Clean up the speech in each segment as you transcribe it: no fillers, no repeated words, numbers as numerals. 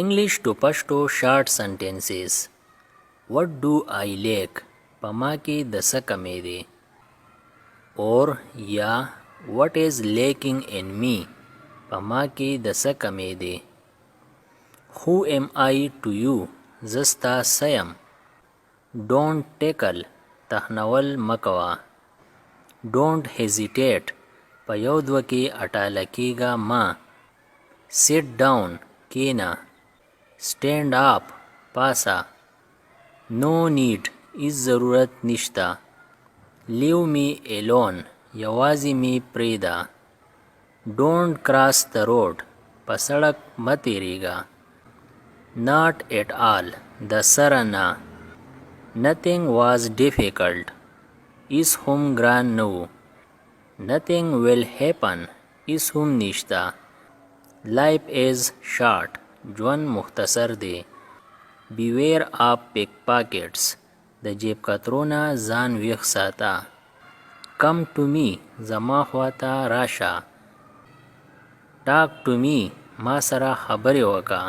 English to Pashto short sentences. What do I lack? पमा की د څه کمی دی. or یا what is lacking in me? پما کی د څه کمی دی. Who am I to you? زستا سیم. Don't tickle. تخنول مکوا. Don't hesitate. په یو دوه کې اټاله کیږه ما. Sit down. کینا. Stand up. پاسا. No need. اس ضرورت نشتا. Leave me alone. یوازی می پریدا. Don't cross the road. په سړک متیریگا. Not at all. د سره نه. Nothing was difficult. اس هم ګران نو. Nothing will happen. اس هم نشتا. Life is short. ژوند مختصر دی. Beware of pickpockets. د جیب کترونه ځان ویښ ساته. Come to me. زما خواته راشه. Talk to me. ما سره خبرې وکا.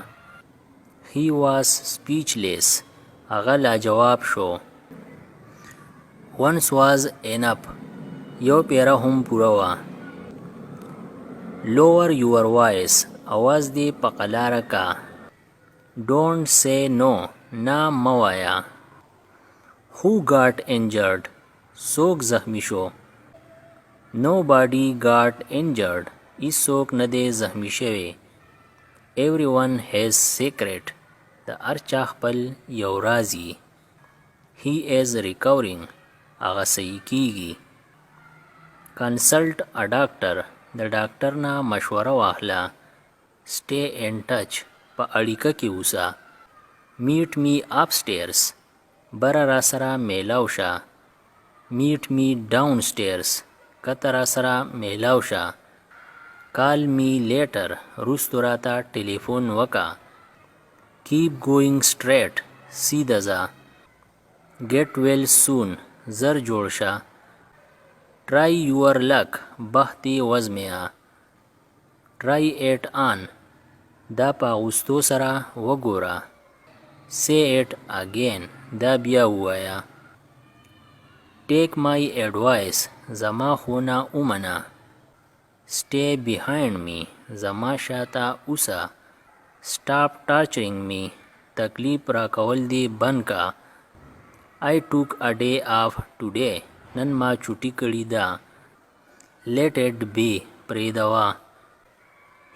He was speechless. هغه لاجواب شو. Once was enough. یو پیره هم پوره وه. Lower your voice. आवाज دی په قلاره کا. Don't say no. نه موایا. Who got injured? څوک زخمی شو. Nobody got injured. هیڅوک نه دی زخمی شوی. Everyone has secret. د هر چا خپل یو رازي. He is recovering. هغه صحیح کیږي. Consult a doctor. د ډاکټر نه مشوره واخله. Stay in touch. په اړیکه کې اوسه. Meet me upstairs. بره را سره میلاو شه. Meet me downstairs. کته را سره میلاو شه. Call me later. رستو راته ټلیفون وکا. Keep going straight. سیده ځه. Get well soon. زر جوړ شه. Try your luck. بختی وزمیا. Try it on. دا په اغوستو سره وګوره. Say it again. دا بیا ووایا. Take my advice. زما خونه اومنه. Stay behind me. زما شاته اوسه. Stop torturing me. تکلیف را کول دی بند کا. I took a day off today. نن ما چوټی کړی ده. Let it be. پریدوا.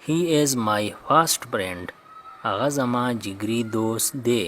He is my fast friend. هغه زما جګری دوست دی.